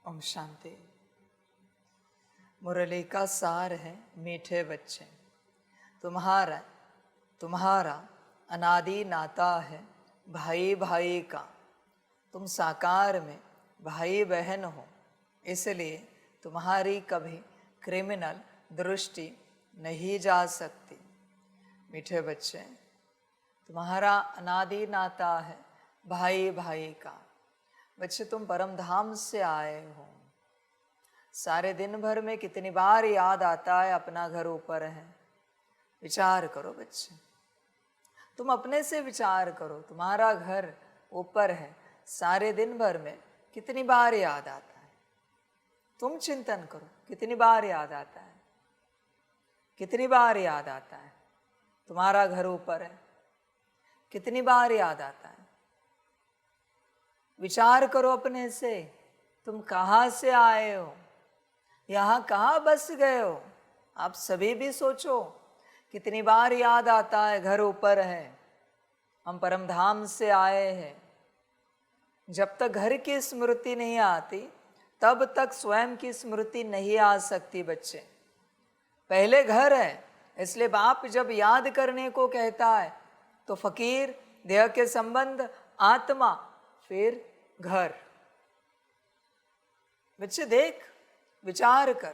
ओम शांति। मुरली का सार है मीठे बच्चे, तुम्हारा अनादि नाता है भाई भाई का। तुम साकार में भाई बहन हो, इसलिए तुम्हारी कभी क्रिमिनल दृष्टि नहीं जा सकती। मीठे बच्चे, तुम्हारा अनादि नाता है भाई भाई का। बच्चे, तुम परम धाम से आए हो। सारे दिन भर में कितनी बार याद आता है अपना घर ऊपर है। विचार करो बच्चे, तुम अपने से विचार करो, तुम्हारा घर ऊपर है। सारे दिन भर में कितनी बार याद आता है। तुम चिंतन करो, कितनी बार याद आता है, कितनी बार याद आता है। तुम्हारा घर ऊपर है, कितनी बार याद आता है। विचार करो अपने से, तुम कहाँ से आए हो, यहाँ कहाँ बस गए हो। आप सभी भी सोचो, कितनी बार याद आता है घर ऊपर है, हम परम धाम से आए हैं। जब तक घर की स्मृति नहीं आती तब तक स्वयं की स्मृति नहीं आ सकती। बच्चे, पहले घर है, इसलिए बाप जब याद करने को कहता है तो फकीर, देह के संबंध, आत्मा, फिर घर। बच्चे देख, विचार कर,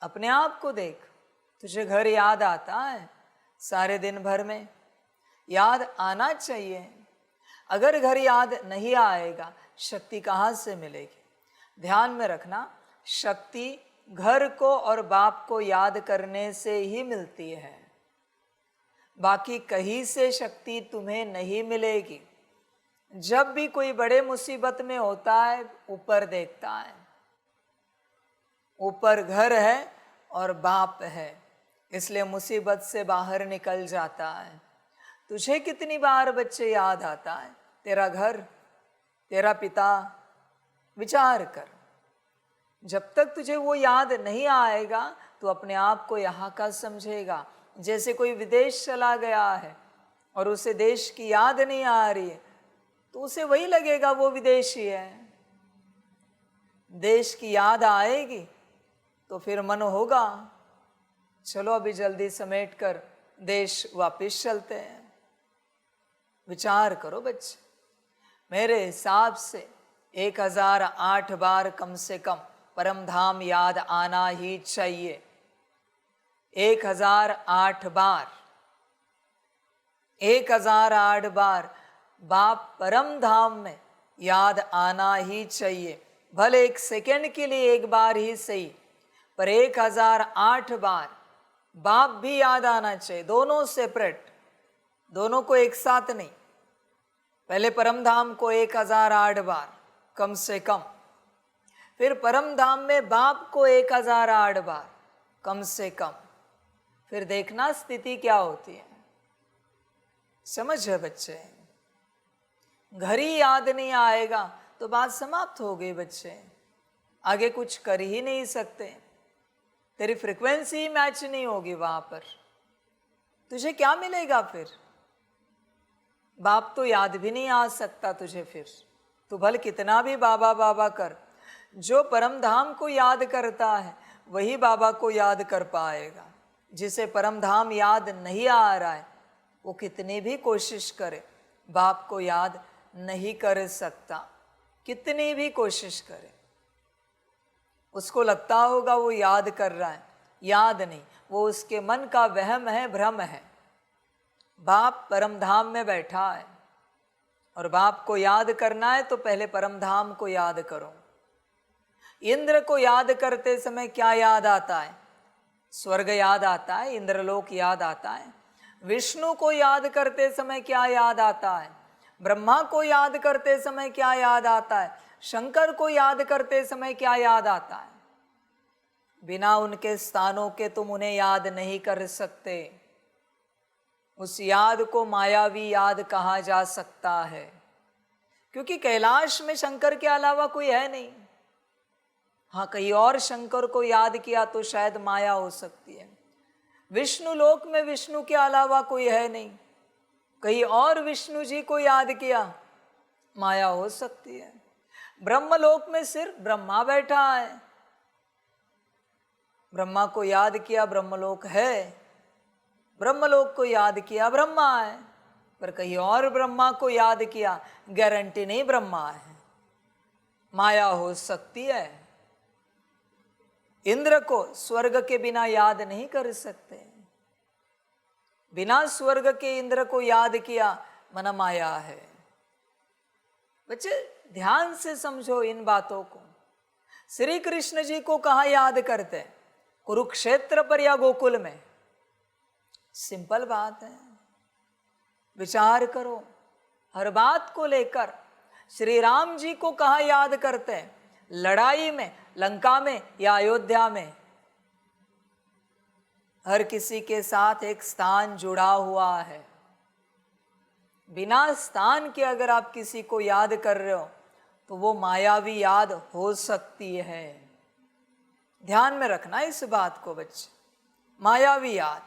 अपने आप को देख। तुझे घर याद आता है सारे दिन भर में? याद आना चाहिए। अगर घर याद नहीं आएगा, शक्ति कहाँ से मिलेगी? ध्यान में रखना, शक्ति घर को और बाप को याद करने से ही मिलती है। बाकी कहीं से शक्ति तुम्हें नहीं मिलेगी। जब भी कोई बड़े मुसीबत में होता है, ऊपर देखता है, ऊपर घर है और बाप है, इसलिए मुसीबत से बाहर निकल जाता है। तुझे कितनी बार बच्चे याद आता है तेरा घर, तेरा पिता? विचार कर। जब तक तुझे वो याद नहीं आएगा तो अपने आप को यहाँ का समझेगा। जैसे कोई विदेश चला गया है और उसे देश की याद नहीं आ रही है, तो उसे वही लगेगा वो विदेशी है। देश की याद आएगी तो फिर मन होगा, चलो अभी जल्दी समेट कर देश वापिस चलते हैं। विचार करो बच्चे, मेरे हिसाब से 1008 बार कम से कम परम धाम याद आना ही चाहिए। 1008 बार, 1008 बार बाप परम धाम में याद आना ही चाहिए। भले 1 सेकेंड के लिए एक बार ही सही, पर 1008 बार बाप भी याद आना चाहिए। दोनों सेपरेट, दोनों को एक साथ नहीं। पहले परम धाम को 1008 बार कम से कम, फिर परम धाम में बाप को 1008 बार कम से कम। फिर देखना स्थिति क्या होती है। समझ है बच्चे? घर ही याद नहीं आएगा तो बात समाप्त हो गई बच्चे, आगे कुछ कर ही नहीं सकते। तेरी फ्रीक्वेंसी ही मैच नहीं होगी वहां पर, तुझे क्या मिलेगा फिर? बाप तो याद भी नहीं आ सकता तुझे। फिर तू भले कितना भी बाबा बाबा कर, जो परम धाम को याद करता है वही बाबा को याद कर पाएगा। जिसे परम धाम याद नहीं आ रहा है, वो कितनी भी कोशिश करे बाप को याद नहीं कर सकता। कितनी भी कोशिश करे, उसको लगता होगा वो याद कर रहा है, याद नहीं, वो उसके मन का वहम है, भ्रम है। बाप परम धाम में बैठा है और बाप को याद करना है तो पहले परम धाम को याद करो। इंद्र को याद करते समय क्या याद आता है? स्वर्ग याद आता है, इंद्रलोक याद आता है। विष्णु को याद करते समय क्या याद आता है? ब्रह्मा को याद करते समय क्या याद आता है? शंकर को याद करते समय क्या याद आता है? बिना उनके स्थानों के तुम उन्हें याद नहीं कर सकते। उस याद को मायावी याद कहा जा सकता है, क्योंकि कैलाश में शंकर के अलावा कोई है नहीं। हाँ, कहीं और शंकर को याद किया तो शायद माया हो सकती है। विष्णु लोक में विष्णु के अलावा कोई है नहीं, कहीं और विष्णु जी को याद किया, माया हो सकती है। ब्रह्मलोक में सिर्फ ब्रह्मा बैठा है। ब्रह्मा को याद किया, ब्रह्मलोक है। ब्रह्मलोक को याद किया, ब्रह्मा है। पर कहीं और ब्रह्मा को याद किया, गारंटी नहीं ब्रह्मा है। माया हो सकती है। इंद्र को स्वर्ग के बिना याद नहीं कर सकते। बिना स्वर्ग के इंद्र को याद किया, मन माया है। बच्चे ध्यान से समझो इन बातों को। श्री कृष्ण जी को कहाँ याद करते हैं? कुरुक्षेत्र पर या गोकुल में? सिंपल बात है, विचार करो। हर बात को लेकर श्री राम जी को कहाँ याद करते हैं? लड़ाई में, लंका में या अयोध्या में? हर किसी के साथ एक स्थान जुड़ा हुआ है। बिना स्थान के अगर आप किसी को याद कर रहे हो तो वो मायावी याद हो सकती है। ध्यान में रखना इस बात को बच्चे, मायावी याद।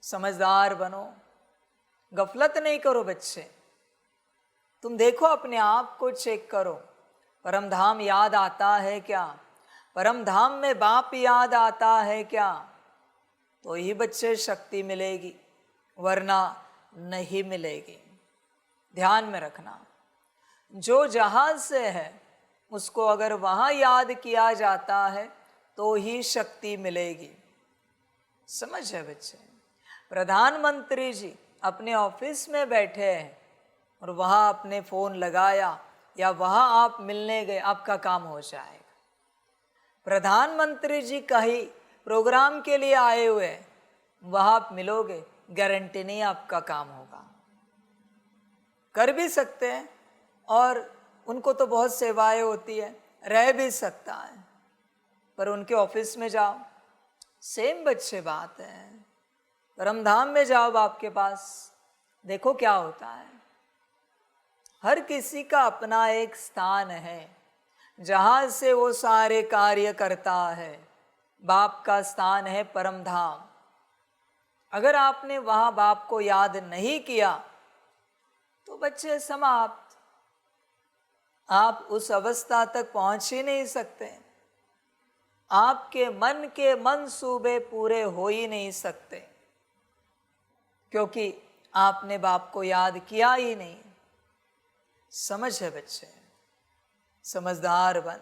समझदार बनो, गफलत नहीं करो बच्चे। तुम देखो, अपने आप को चेक करो, परमधाम याद आता है क्या? परमधाम में बाप याद आता है क्या? तो ही बच्चे शक्ति मिलेगी, वरना नहीं मिलेगी। ध्यान में रखना, जो जहां से है उसको अगर वहां याद किया जाता है तो ही शक्ति मिलेगी। समझ है बच्चे? प्रधानमंत्री जी अपने ऑफिस में बैठे हैं और वहां आपने फोन लगाया या वहां आप मिलने गए, आपका काम हो जाएगा। प्रधानमंत्री जी कहीं प्रोग्राम के लिए आए हुए हैं, वहां आप मिलोगे, गारंटी नहीं आपका काम होगा। कर भी सकते हैं और उनको तो बहुत सेवाएं होती है, रह भी सकता है, पर उनके ऑफिस में जाओ, सेम बच्चे बात है। परमधाम में जाओ आपके पास, देखो क्या होता है। हर किसी का अपना एक स्थान है जहां से वो सारे कार्य करता है। बाप का स्थान है परमधाम। अगर आपने वहां बाप को याद नहीं किया तो बच्चे समाप्त, आप उस अवस्था तक पहुंच ही नहीं सकते। आपके मन के मंसूबे पूरे हो ही नहीं सकते, क्योंकि आपने बाप को याद किया ही नहीं। समझ है बच्चे? समझदार बन,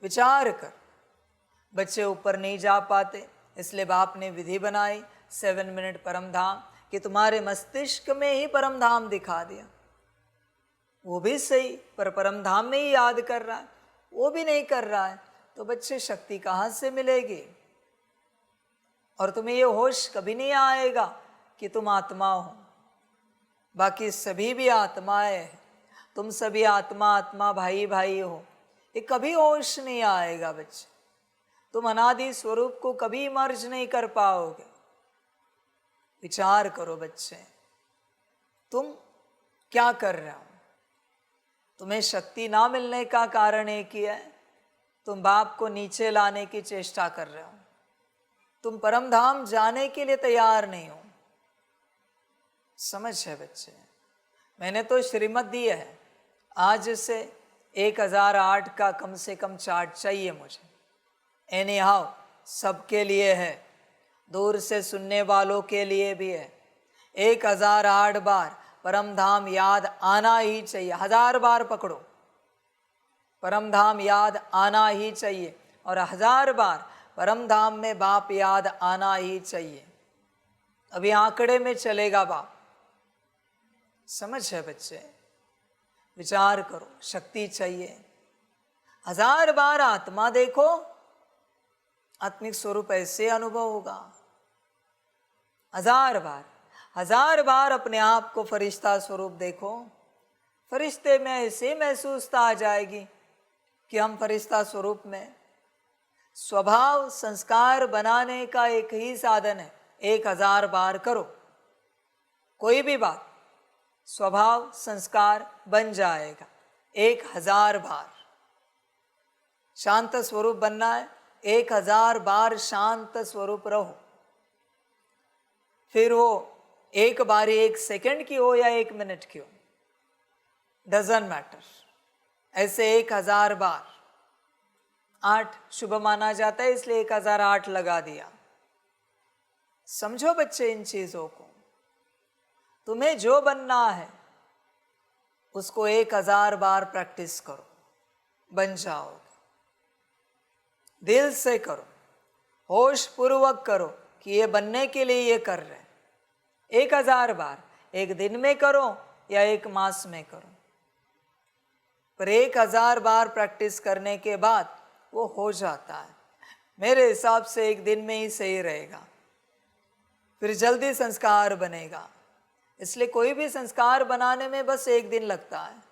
विचार कर। बच्चे ऊपर नहीं जा पाते, इसलिए बाप ने विधि बनाई 7 मिनट परमधाम, कि तुम्हारे मस्तिष्क में ही परमधाम दिखा दिया। वो भी सही, पर परमधाम में ही याद कर रहा है, वो भी नहीं कर रहा है, तो बच्चे शक्ति कहाँ से मिलेगी? और तुम्हें ये होश कभी नहीं आएगा कि तुम आत्मा हो, बाकी सभी भी आत्माएं हैं। तुम सभी आत्मा आत्मा, भाई भाई हो, ये कभी होश नहीं आएगा बच्चे। तुम अनादि स्वरूप को कभी मर्ज नहीं कर पाओगे। विचार करो बच्चे, तुम क्या कर रहे हो? तुम्हें शक्ति ना मिलने का कारण एक ही है, तुम बाप को नीचे लाने की चेष्टा कर रहे हो। तुम परमधाम जाने के लिए तैयार नहीं हो। समझ है बच्चे? मैंने तो श्रीमत दी है, आज से 1008 का कम से कम चार्ट चाहिए मुझे। एनी हाउ सबके लिए है, दूर से सुनने वालों के लिए भी है। 1008 बार परमधाम याद आना ही चाहिए। 1000 बार पकड़ो, परमधाम याद आना ही चाहिए, और 1000 बार परमधाम में बाप याद आना ही चाहिए। अभी आंकड़े में चलेगा बाप। समझ है बच्चे? विचार करो, शक्ति चाहिए। 1000 बार आत्मा देखो, आत्मिक स्वरूप ऐसे अनुभव होगा। 1000 बार अपने आप को फरिश्ता स्वरूप देखो, फरिश्ते में ऐसे महसूसता आ जाएगी कि हम फरिश्ता स्वरूप में। स्वभाव संस्कार बनाने का एक ही साधन है, 1000 बार करो। कोई भी बात, स्वभाव संस्कार बन जाएगा 1000 बार। शांत स्वरूप बनना है, 1000 बार शांत स्वरूप रहो। फिर वो एक बारी 1 सेकंड की हो या 1 मिनट की हो, डजंट मैटर, ऐसे 1000 बार। 8 शुभ माना जाता है, इसलिए 1008 लगा दिया। समझो बच्चे इन चीजों को। तुम्हें जो बनना है उसको 1000 बार प्रैक्टिस करो, बन जाओगे। दिल से करो, होश पूर्वक करो कि ये बनने के लिए ये कर रहे हैं। 1000 बार, एक दिन में करो या एक मास में करो, पर 1000 बार प्रैक्टिस करने के बाद वो हो जाता है। मेरे हिसाब से एक दिन में ही सही रहेगा, फिर जल्दी संस्कार बनेगा। इसलिए कोई भी संस्कार बनाने में बस एक दिन लगता है।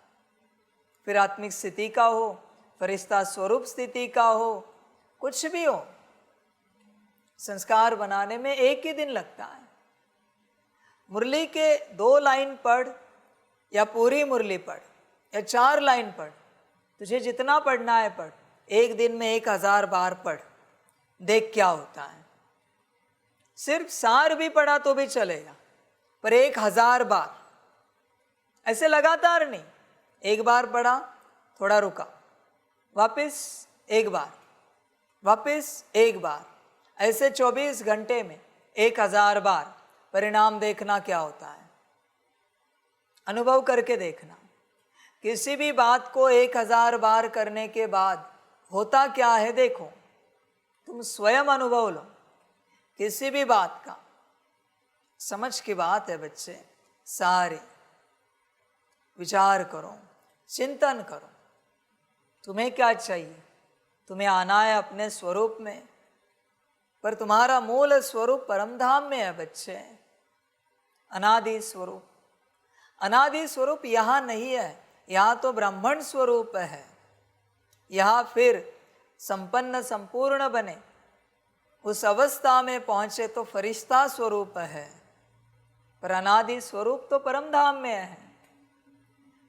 फिर आत्मिक स्थिति का हो, फरिश्ता स्वरूप स्थिति का हो, कुछ भी हो, संस्कार बनाने में एक ही दिन लगता है। मुरली के 2 लाइन पढ़ या पूरी मुरली पढ़ या 4 लाइन पढ़, तुझे जितना पढ़ना है पढ़। एक दिन में 1000 बार पढ़, देख क्या होता है। सिर्फ सार भी पढ़ा तो भी चलेगा, पर 1000 बार ऐसे लगातार नहीं। एक बार पढ़ा, थोड़ा रुका, वापस एक बार, वापस एक बार, ऐसे 24 घंटे में 1000 बार। परिणाम देखना क्या होता है, अनुभव करके देखना। किसी भी बात को 1000 बार करने के बाद होता क्या है देखो, तुम स्वयं अनुभव लो। किसी भी बात का समझ की बात है बच्चे, सारे विचार करो, चिंतन करो। तुम्हें क्या चाहिए? तुम्हें आना है अपने स्वरूप में, पर तुम्हारा मूल स्वरूप परमधाम में है बच्चे, अनादि स्वरूप। अनादि स्वरूप यहाँ नहीं है, यहाँ तो ब्राह्मण स्वरूप है। यहाँ फिर संपन्न संपूर्ण बने, उस अवस्था में पहुंचे तो फरिश्ता स्वरूप है, पर अनादि स्वरूप तो परमधाम में है।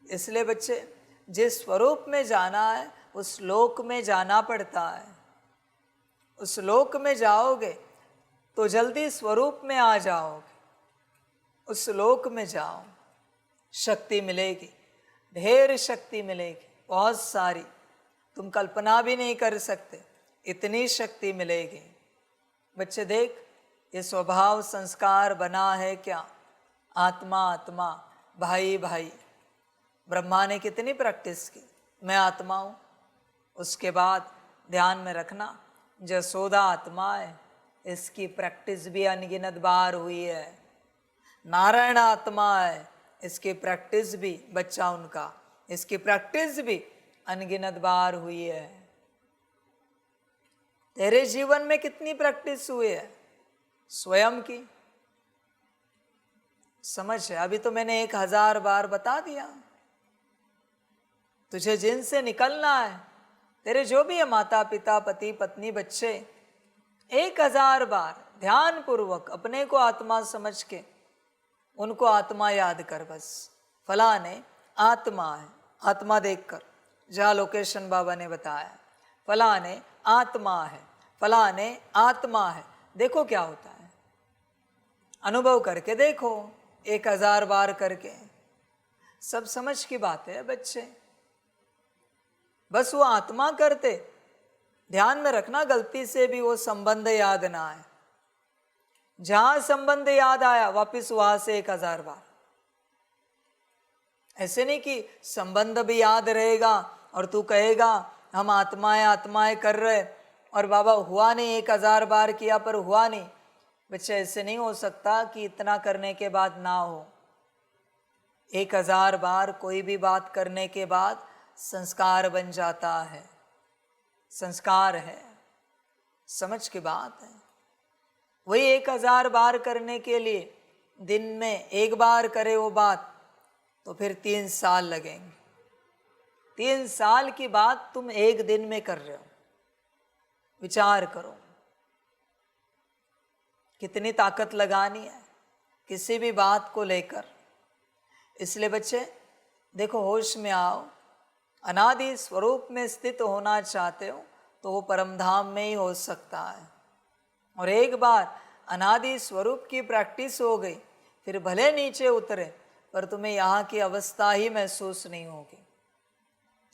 इसलिए बच्चे, जिस स्वरूप में जाना है उस लोक में जाना पड़ता है। उस लोक में जाओगे तो जल्दी स्वरूप में आ जाओगे। उस लोक में जाओ, शक्ति मिलेगी, ढेर शक्ति मिलेगी, बहुत सारी, तुम कल्पना भी नहीं कर सकते, इतनी शक्ति मिलेगी। बच्चे देख, ये स्वभाव संस्कार बना है क्या? आत्मा आत्मा, भाई भाई। ब्रह्मा ने कितनी प्रैक्टिस की, मैं आत्मा हूँ। उसके बाद ध्यान में रखना, जसोदा आत्मा है, इसकी प्रैक्टिस भी अनगिनत बार हुई है। नारायण आत्मा है, इसकी प्रैक्टिस भी, बच्चा उनका, इसकी प्रैक्टिस भी अनगिनत बार हुई है। तेरे जीवन में कितनी प्रैक्टिस हुई है स्वयं की? समझ है? अभी तो मैंने 1000 बार बता दिया। तुझे जिनसे निकलना है, तेरे जो भी है, माता पिता पति पत्नी बच्चे, 1000 बार ध्यान पूर्वक अपने को आत्मा समझ के उनको आत्मा याद कर। बस फलाने आत्मा है, आत्मा देखकर, जहाँ लोकेशन बाबा ने बताया, फलाने आत्मा है, फलाने आत्मा है। देखो क्या होता है, अनुभव करके देखो, 1000 बार करके। सब समझ की बात है बच्चे। बस वो आत्मा करते, ध्यान में रखना, गलती से भी वो संबंध याद ना आए। जहां संबंध याद आया वापिस वहां से 1000 बार। ऐसे नहीं कि संबंध भी याद रहेगा और तू कहेगा हम आत्माएं कर रहे, और बाबा हुआ नहीं, 1000 बार किया पर हुआ नहीं। बच्चे ऐसे नहीं हो सकता कि इतना करने के बाद ना हो। 1000 बार कोई भी बात करने के बाद संस्कार बन जाता है, संस्कार है, समझ की बात है। वही 1000 बार करने के लिए दिन में एक बार करे वो बात तो फिर 3 साल लगेंगे। 3 साल की बात तुम एक दिन में कर रहे हो, विचार करो कितनी ताकत लगानी है किसी भी बात को लेकर। इसलिए बच्चे देखो, होश में आओ। अनादि स्वरूप में स्थित होना चाहते हो तो वो परमधाम में ही हो सकता है। और एक बार अनादि स्वरूप की प्रैक्टिस हो गई, फिर भले नीचे उतरे पर तुम्हें यहाँ की अवस्था ही महसूस नहीं होगी।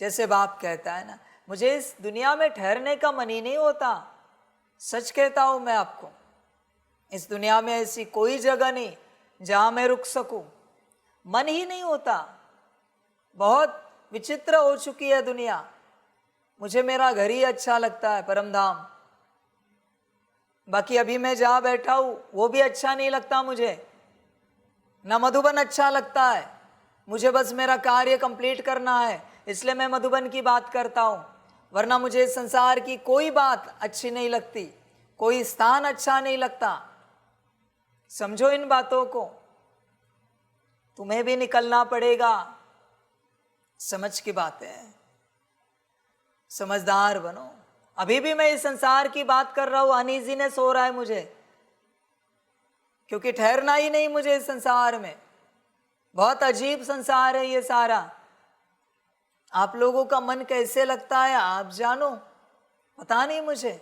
जैसे बाप कहता है ना, मुझे इस दुनिया में ठहरने का मन ही नहीं होता। सच कहता हूं मैं आपको, इस दुनिया में ऐसी कोई जगह नहीं जहां मैं रुक सकूं, मन ही नहीं होता। बहुत विचित्र हो चुकी है दुनिया। मुझे मेरा घर ही अच्छा लगता है, परम धाम। बाकी अभी मैं जहां बैठा हूं वो भी अच्छा नहीं लगता मुझे, ना मधुबन अच्छा लगता है। मुझे बस मेरा कार्य कंप्लीट करना है, इसलिए मैं मधुबन की बात करता हूं, वरना मुझे संसार की कोई बात अच्छी नहीं लगती, कोई स्थान अच्छा नहीं लगता। समझो इन बातों को, तुम्हें भी निकलना पड़ेगा। समझ की बात है, समझदार बनो। अभी भी मैं इस संसार की बात कर रहा हूं, अनईजीनेस हो रहा है मुझे, क्योंकि ठहरना ही नहीं मुझे इस संसार में। बहुत अजीब संसार है ये सारा। आप लोगों का मन कैसे लगता है आप जानो, पता नहीं मुझे।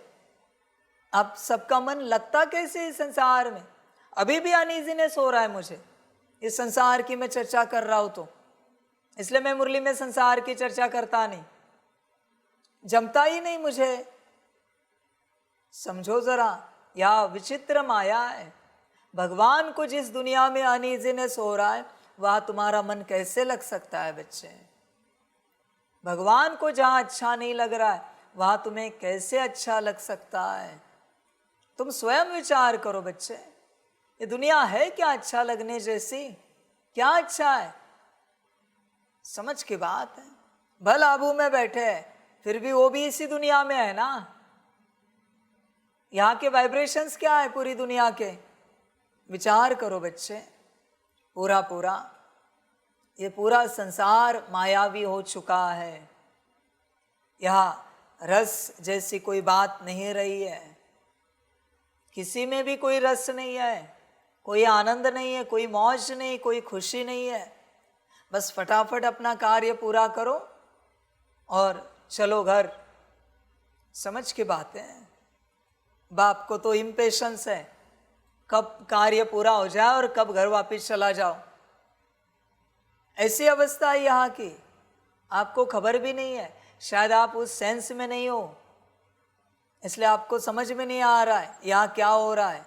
आप सबका मन लगता कैसे इस संसार में? अभी भी अनईजीनेस हो रहा है मुझे इस संसार की मैं चर्चा कर रहा हूं तो, इसलिए मैं मुरली में संसार की चर्चा करता नहीं, जमता ही नहीं मुझे। समझो जरा, यह विचित्र माया है। भगवान को जिस दुनिया में अनईजीनेस हो रहा है वह तुम्हारा मन कैसे लग सकता है बच्चे? भगवान को जहां अच्छा नहीं लग रहा है वहां तुम्हें कैसे अच्छा लग सकता है? तुम स्वयं विचार करो बच्चे, ये दुनिया है क्या अच्छा लगने जैसी? क्या अच्छा है? समझ की बात है। भल आबू में बैठे हैं, फिर भी वो भी इसी दुनिया में है ना। यहाँ के वाइब्रेशंस क्या है पूरी दुनिया के? विचार करो बच्चे, पूरा पूरा ये पूरा संसार मायावी हो चुका है। यहाँ रस जैसी कोई बात नहीं रही है, किसी में भी कोई रस नहीं है, कोई आनंद नहीं है, कोई मौज नहीं, कोई खुशी नहीं है। बस फटाफट अपना कार्य पूरा करो और चलो घर। समझ की बात है। बाप को तो इम्पेशंस है, कब कार्य पूरा हो जाए और कब घर वापस चला जाओ। ऐसी अवस्था है यहाँ की, आपको खबर भी नहीं है, शायद आप उस सेंस में नहीं हो, इसलिए आपको समझ में नहीं आ रहा है यहाँ क्या हो रहा है।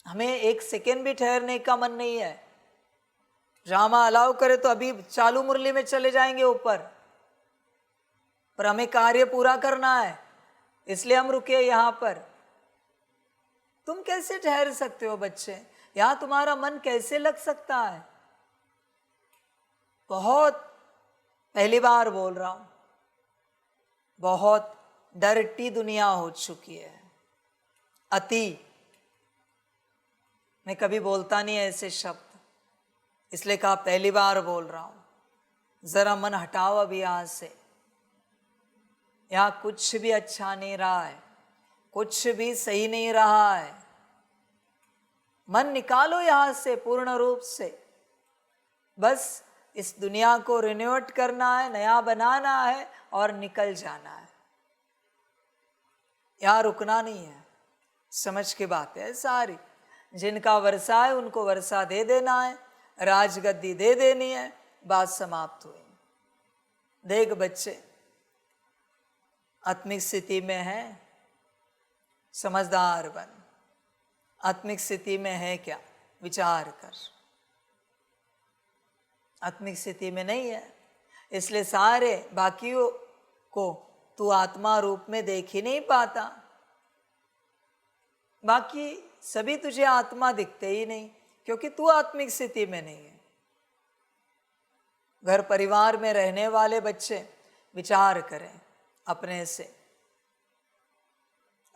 हमें एक सेकेंड भी ठहरने का मन नहीं है। ड्रामा अलाउ करे तो अभी चालू मुरली में चले जाएंगे ऊपर, पर हमें कार्य पूरा करना है, इसलिए हम रुके यहाँ पर। तुम कैसे ठहर सकते हो बच्चे? यहाँ तुम्हारा मन कैसे लग सकता है? बहुत पहली बार बोल रहा हूं, बहुत डर्टी दुनिया हो चुकी है, अति। मैं कभी बोलता नहीं ऐसे शब्द, इसलिए कहा पहली बार बोल रहा हूं। जरा मन हटाओ अभी यहाँ से। यहाँ कुछ भी अच्छा नहीं रहा है, कुछ भी सही नहीं रहा है। मन निकालो यहाँ से पूर्ण रूप से। बस इस दुनिया को रिन्यूएट करना है, नया बनाना है और निकल जाना है। यहाँ रुकना नहीं है। समझ की बात है सारी। जिनका वर्षा है उनको वर्षा दे देना है, राजगद्दी दे देनी है, बात समाप्त हुई। देख बच्चे, आत्मिक स्थिति में है, समझदार बन। आत्मिक स्थिति में है क्या, विचार कर। आत्मिक स्थिति में नहीं है, इसलिए सारे बाकियों को तू आत्मा रूप में देख ही नहीं पाता। बाकी सभी तुझे आत्मा दिखते ही नहीं, क्योंकि तू आत्मिक स्थिति में नहीं है। घर परिवार में रहने वाले बच्चे विचार करें अपने से।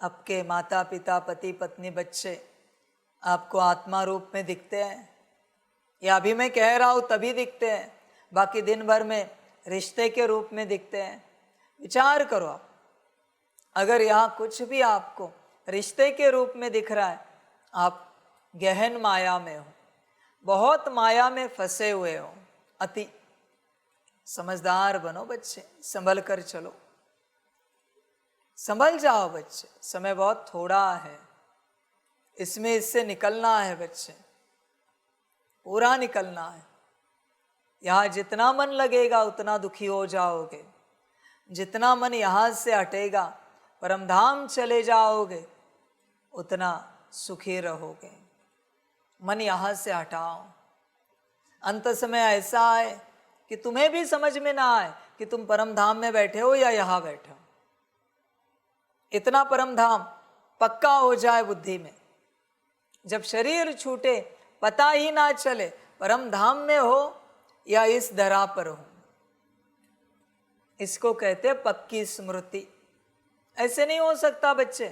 आपके माता पिता, पति पत्नी, बच्चे आपको आत्मा रूप में दिखते हैं, या अभी मैं कह रहा हूं तभी दिखते हैं, बाकी दिन भर में रिश्ते के रूप में दिखते हैं। विचार करो आप, अगर यहाँ कुछ भी आपको रिश्ते के रूप में दिख रहा है, आप गहन माया में हो, बहुत माया में फंसे हुए हो, अति। समझदार बनो बच्चे, संभल कर चलो, संभल जाओ बच्चे। समय बहुत थोड़ा है, इसमें इससे निकलना है बच्चे, पूरा निकलना है। यहाँ जितना मन लगेगा उतना दुखी हो जाओगे, जितना मन यहाँ से हटेगा परमधाम चले जाओगे उतना सुखी रहोगे। मन यहाँ से हटाओ। अंत समय ऐसा आए कि तुम्हें भी समझ में ना आए कि तुम परमधाम में बैठे हो या यहाँ बैठे हो। इतना परमधाम पक्का हो जाए बुद्धि में, जब शरीर छूटे पता ही ना चले परमधाम में हो या इस धरा पर हो। इसको कहते पक्की स्मृति। ऐसे नहीं हो सकता बच्चे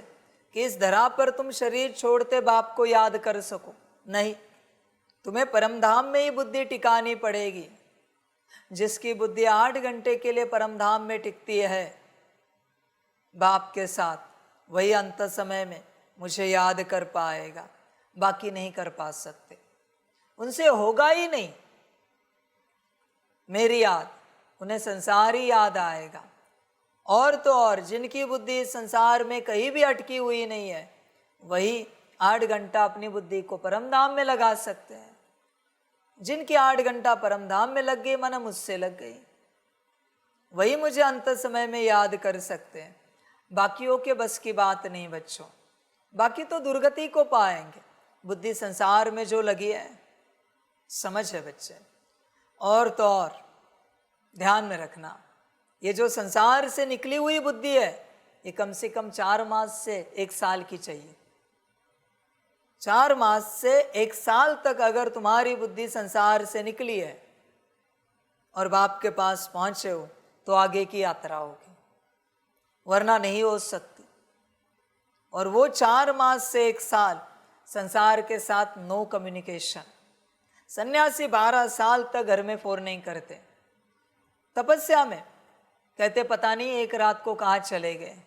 कि इस धरा पर तुम शरीर छोड़ते बाप को याद कर सको, नहीं, तुम्हें परमधाम में ही बुद्धि टिकानी पड़ेगी। जिसकी बुद्धि 8 घंटे के लिए परमधाम में टिकती है बाप के साथ, वही अंत समय में मुझे याद कर पाएगा, बाकी नहीं कर पा सकते। उनसे होगा ही नहीं मेरी याद, उन्हें संसार ही याद आएगा। और तो और जिनकी बुद्धि संसार में कहीं भी अटकी हुई नहीं है, वही 8 घंटा अपनी बुद्धि को परमधाम में लगा सकते हैं। जिनकी 8 घंटा परमधाम में लग गई, मन मुझसे लग गई, वही मुझे अंत समय में याद कर सकते हैं। बाकियों के बस की बात नहीं बच्चों, बाकी तो दुर्गति को पाएंगे। बुद्धि संसार में जो लगी है, समझ है बच्चे। और तो और ध्यान में रखना, ये जो संसार से निकली हुई बुद्धि है, ये कम से कम 4 मास से 1 साल की चाहिए। 4 मास से 1 साल तक अगर तुम्हारी बुद्धि संसार से निकली है और बाप के पास पहुंचे हो, तो आगे की यात्रा होगी, वरना नहीं हो सकती। और वो 4 मास से 1 साल संसार के साथ नो कम्युनिकेशन। सन्यासी 12 साल तक घर में फोन नहीं करते, तपस्या में कहते पता नहीं एक रात को कहाँ चले गए,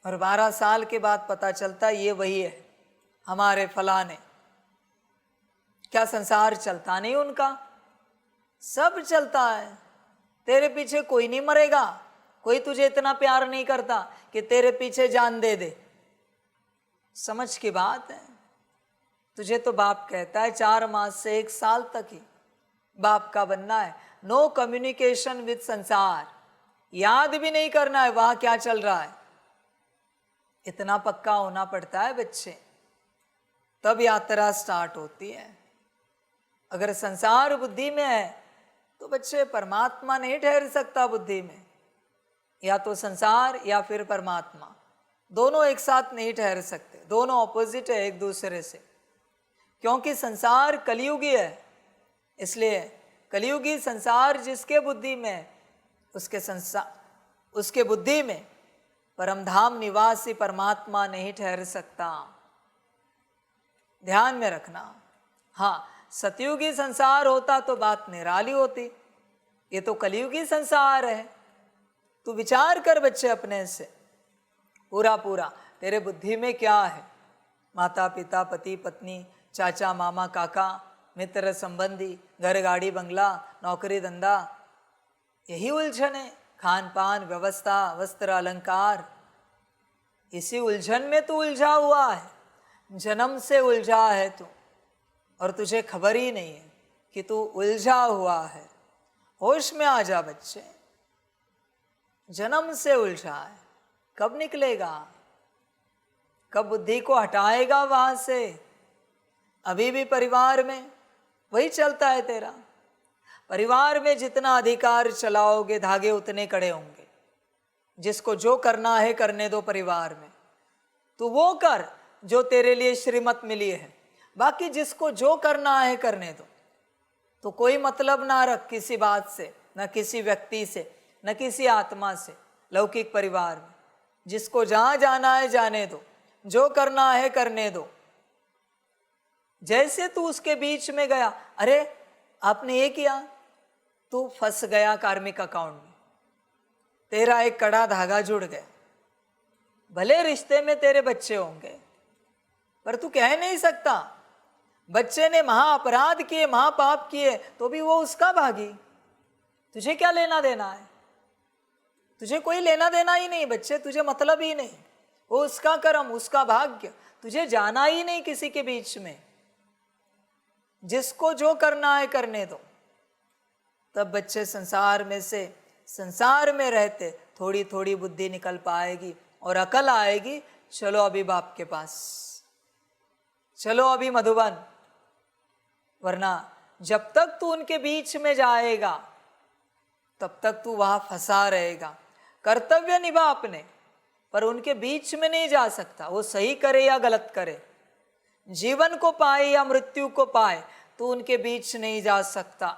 और 12 साल के बाद पता चलता ये वही है हमारे फलाने। क्या संसार चलता नहीं उनका? सब चलता है। तेरे पीछे कोई नहीं मरेगा, कोई तुझे इतना प्यार नहीं करता कि तेरे पीछे जान दे दे। समझ की बात है। तुझे तो बाप कहता है 4 मास से 1 साल तक ही बाप का बनना है। नो कम्युनिकेशन विद संसार, याद भी नहीं करना है वहां क्या चल रहा है। इतना पक्का होना पड़ता है बच्चे, तब यात्रा स्टार्ट होती है। अगर संसार बुद्धि में है तो बच्चे परमात्मा नहीं ठहर सकता बुद्धि में। या तो संसार या फिर परमात्मा, दोनों एक साथ नहीं ठहर सकते, दोनों ऑपोजिट है एक दूसरे से। क्योंकि संसार कलयुगी है, इसलिए कलयुगी संसार जिसके बुद्धि में, उसके बुद्धि में परमधाम निवासी परमात्मा नहीं ठहर सकता। ध्यान में रखना। हाँ, सतयुगी संसार होता तो बात निराली होती, ये तो कलयुगी संसार है। तू विचार कर बच्चे अपने से, पूरा पूरा तेरे बुद्धि में क्या है। माता पिता, पति पत्नी, चाचा मामा काका, मित्र संबंधी, घर गाड़ी बंगला, नौकरी धंधा, यही उलझन है। खान पान, व्यवस्था, वस्त्र अलंकार, इसी उलझन में तू उलझा हुआ है। जन्म से उलझा है तू, और तुझे खबर ही नहीं है कि तू उलझा हुआ है। होश में आ जा बच्चे, जन्म से उलझा है। कब निकलेगा? कब बुद्धि को हटाएगा वहां से? अभी भी परिवार में वही चलता है तेरा। परिवार में जितना अधिकार चलाओगे धागे उतने कड़े होंगे। जिसको जो करना है करने दो परिवार में, तू वो कर जो तेरे लिए श्रीमत मिली है। बाकी जिसको जो करना है करने दो। तो कोई मतलब ना रख किसी बात से, न किसी व्यक्ति से, न किसी आत्मा से। लौकिक परिवार में जिसको जहां जाना है जाने दो, जो करना है करने दो। जैसे तू उसके बीच में गया, अरे आपने ये किया, तू फंस गया कार्मिक अकाउंट में, तेरा एक कड़ा धागा जुड़ गया। भले रिश्ते में तेरे बच्चे होंगे, पर तू कह नहीं सकता। बच्चे ने महाअपराध किए, महापाप किए, तो भी वो उसका भागी। तुझे क्या लेना देना है? तुझे कोई लेना देना ही नहीं बच्चे, तुझे मतलब ही नहीं। वो उसका कर्म, उसका भाग्य, तुझे जाना ही नहीं किसी के बीच में। जिसको जो करना है करने दो। तब बच्चे संसार में से संसार में रहते थोड़ी थोड़ी बुद्धि निकल पाएगी और अकल आएगी, चलो अभी बाप के पास, चलो अभी मधुबन। वरना जब तक तू उनके बीच में जाएगा तब तक तू वहां फंसा रहेगा। कर्तव्य निभा अपने, पर उनके बीच में नहीं जा सकता। वो सही करे या गलत करे, जीवन को पाए या मृत्यु को पाए, तू उनके बीच नहीं जा सकता।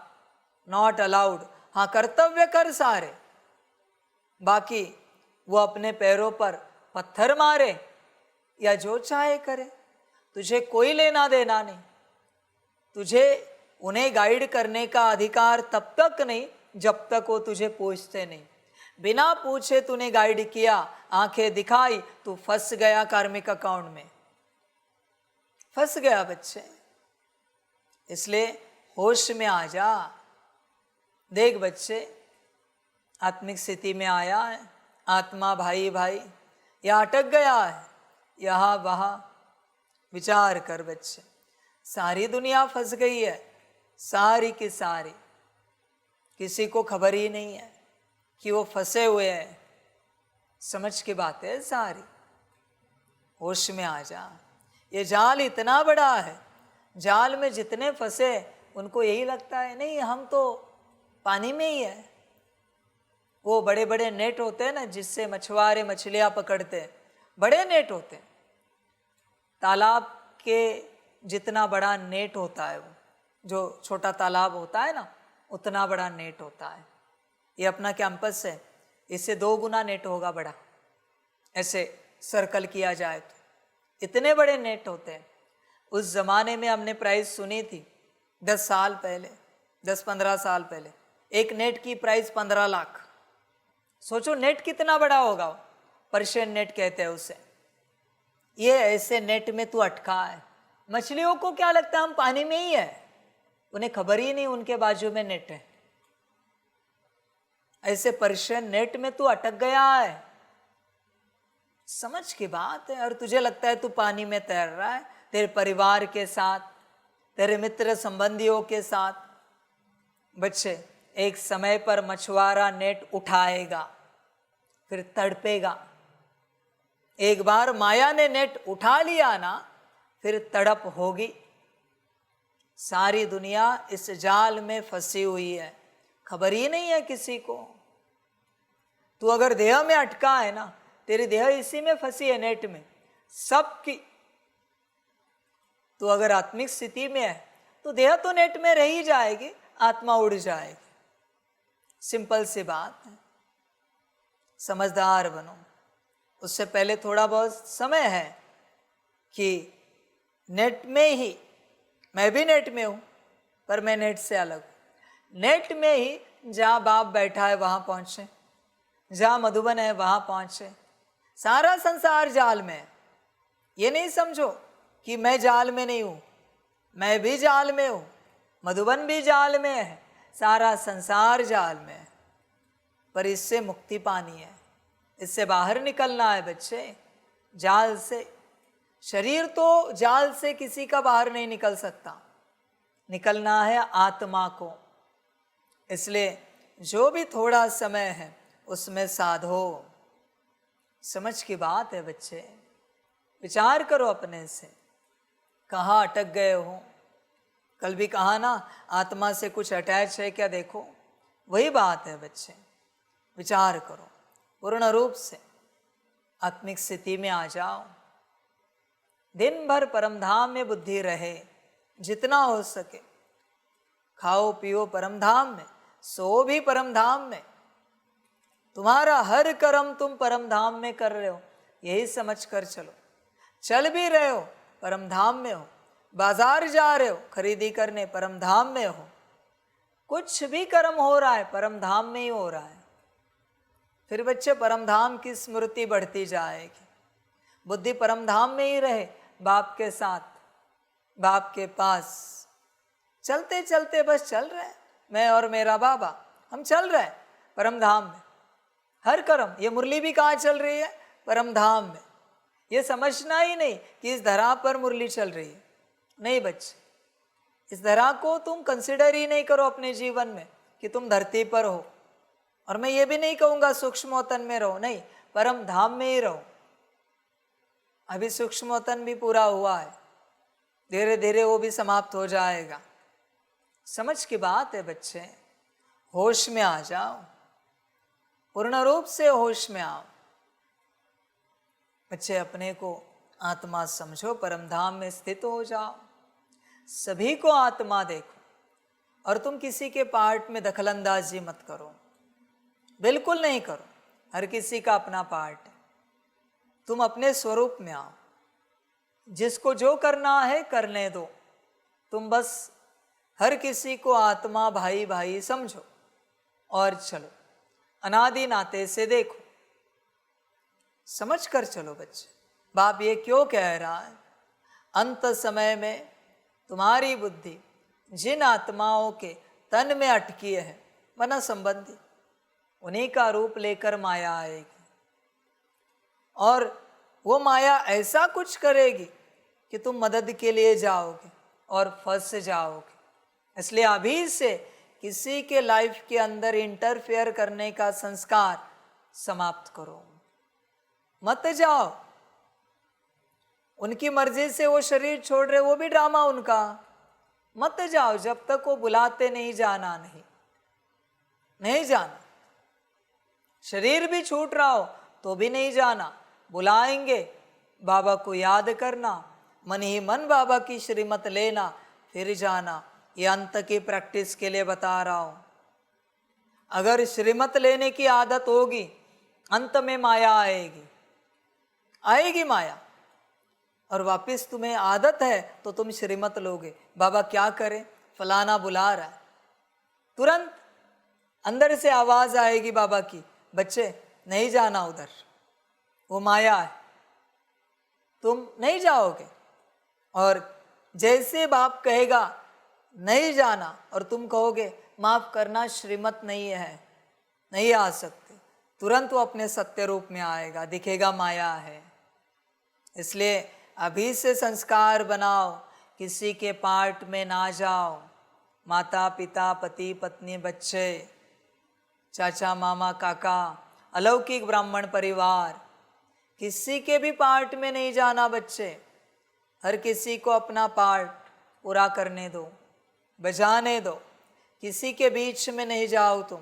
Not allowed. हाँ, कर्तव्य कर सारे, बाकी वो अपने पैरों पर पत्थर मारे या जो चाहे करे, तुझे कोई लेना देना नहीं। तुझे उन्हें गाइड करने का अधिकार तब तक नहीं जब तक वो तुझे पूछते नहीं। बिना पूछे तूने गाइड किया, आंखें दिखाई, तू फंस गया कार्मिक अकाउंट में, फंस गया बच्चे। इसलिए होश में आ जा। देख बच्चे, आत्मिक स्थिति में आया है, आत्मा भाई भाई या अटक गया है यहाँ वहाँ, विचार कर बच्चे। सारी दुनिया फंस गई है, सारी की सारी, किसी को खबर ही नहीं है कि वो फंसे हुए हैं। समझ की बात है सारी। होश में आ जा। ये जाल इतना बड़ा है, जाल में जितने फंसे उनको यही लगता है नहीं हम तो पानी में ही है। वो बड़े बड़े नेट होते हैं ना जिससे मछुआरे मछलियां पकड़ते हैं, बड़े नेट होते हैं, तालाब के जितना बड़ा नेट होता है, वो जो छोटा तालाब होता है ना उतना बड़ा नेट होता है। ये अपना कैंपस है, इससे 2 गुना नेट होगा बड़ा, ऐसे सर्कल किया जाए तो इतने बड़े नेट होते हैं। उस जमाने में हमने प्राइस सुनी थी 10 साल पहले, 10-15 साल पहले, एक नेट की प्राइस 15 लाख। सोचो नेट कितना बड़ा होगा, पर्शियन नेट कहते हैं उसे। ये ऐसे नेट में तू अटका है। मछलियों को क्या लगता है हम पानी में ही है, उन्हें खबर ही नहीं उनके बाजू में नेट है। ऐसे पर्शियन नेट में तू अटक गया है। समझ की बात है। और तुझे लगता है तू पानी में तैर रहा है, तेरे परिवार के साथ, तेरे मित्र संबंधियों के साथ। बच्चे, एक समय पर मछुआरा नेट उठाएगा, फिर तड़पेगा। एक बार माया ने नेट उठा लिया ना, फिर तड़प होगी। सारी दुनिया इस जाल में फंसी हुई है, खबर ही नहीं है किसी को। तू अगर देह में अटका है ना, तेरी देह इसी में फंसी है, नेट में सबकी। तू अगर आत्मिक स्थिति में है तो देह तो नेट में रह ही जाएगी, आत्मा उड़ जाएगी। सिंपल सी बात है। समझदार बनो। उससे पहले थोड़ा बहुत समय है कि नेट में ही, मैं भी नेट में हूं पर मैं नेट से अलग हूं। नेट में ही जहां बाप बैठा है वहां पहुंचे, जहां मधुबन है वहां पहुंचे। सारा संसार जाल में है। ये नहीं समझो कि मैं जाल में नहीं हूं, मैं भी जाल में हूं, मधुबन भी जाल में है, सारा संसार जाल में है। पर इससे मुक्ति पानी है, इससे बाहर निकलना है बच्चे, जाल से। शरीर तो जाल से किसी का बाहर नहीं निकल सकता, निकलना है आत्मा को। इसलिए जो भी थोड़ा समय है उसमें साधो। समझ की बात है बच्चे। विचार करो अपने से, कहाँ अटक गए हो। कल भी कहा ना, आत्मा से कुछ अटैच है क्या, देखो वही बात है बच्चे। विचार करो, पूर्ण रूप से आत्मिक स्थिति में आ जाओ। दिन भर परमधाम में बुद्धि रहे, जितना हो सके। खाओ पियो परमधाम में, सो भी परमधाम में। तुम्हारा हर कर्म तुम परमधाम में कर रहे हो, यही समझ कर चलो। चल भी रहे हो परमधाम में हो, बाजार जा रहे हो खरीदी करने परमधाम में हो। कुछ भी कर्म हो रहा है परमधाम में ही हो रहा है। फिर बच्चे परमधाम की स्मृति बढ़ती जाएगी। बुद्धि परमधाम में ही रहे, बाप के साथ, बाप के पास। चलते चलते बस चल रहे हैं, मैं और मेरा बाबा, हम चल रहे हैं परमधाम में। हर कर्म, ये मुरली भी कहाँ चल रही है, परमधाम में। ये समझना ही नहीं कि इस धरा पर मुरली चल रही है। नहीं बच्चे, इस धरा को तुम कंसिडर ही नहीं करो अपने जीवन में कि तुम धरती पर हो, और मैं ये भी नहीं कहूँगा सूक्ष्मोतन में रहो, नहीं, परम धाम में ही रहो। अभी सूक्ष्मोतन भी पूरा हुआ है, धीरे धीरे वो भी समाप्त हो जाएगा। समझ की बात है बच्चे, होश में आ जाओ, पूर्ण रूप से होश में आओ। बच्चे अपने को आत्मा समझो, परम धाम में स्थित हो जाओ, सभी को आत्मा देखो, और तुम किसी के पार्ट में दखलंदाजी मत करो, बिल्कुल नहीं करो। हर किसी का अपना पार्ट है, तुम अपने स्वरूप में आओ, जिसको जो करना है करने दो। तुम बस हर किसी को आत्मा भाई भाई समझो और चलो, अनादि नाते से देखो, समझ कर चलो। बच्चे, बाप ये क्यों कह रहा है, अंत समय में तुम्हारी बुद्धि जिन आत्माओं के तन में अटकी है मन संबंधी, उन्हीं का रूप लेकर माया आएगी, और वो माया ऐसा कुछ करेगी कि तुम मदद के लिए जाओगे और फंस जाओगे। इसलिए अभी से किसी के लाइफ के अंदर इंटरफेयर करने का संस्कार समाप्त करो, मत जाओ। उनकी मर्जी से वो शरीर छोड़ रहे, वो भी ड्रामा उनका, मत जाओ। जब तक वो बुलाते नहीं जाना, नहीं जाना। शरीर भी छूट रहा हो तो भी नहीं जाना, बुलाएंगे बाबा को याद करना, मन ही मन बाबा की श्रीमत लेना, फिर जाना। ये अंत की प्रैक्टिस के लिए बता रहा हूं। अगर श्रीमत लेने की आदत होगी, अंत में माया आएगी माया, और वापस तुम्हें आदत है तो तुम श्रीमत लोगे। बाबा क्या करे, फलाना बुला रहा है, तुरंत अंदर से आवाज आएगी बाबा की, बच्चे नहीं जाना उधर, वो माया है, तुम नहीं जाओगे। और जैसे बाप कहेगा नहीं जाना और तुम कहोगे माफ करना श्रीमत नहीं है, नहीं आ सकते, तुरंत वो अपने सत्य रूप में आएगा, दिखेगा माया है। इसलिए अभी से संस्कार बनाओ, किसी के पार्ट में ना जाओ। माता पिता, पति पत्नी, बच्चे, चाचा मामा काका, अलौकिक ब्राह्मण परिवार, किसी के भी पार्ट में नहीं जाना बच्चे। हर किसी को अपना पार्ट पूरा करने दो, बजाने दो, किसी के बीच में नहीं जाओ, तुम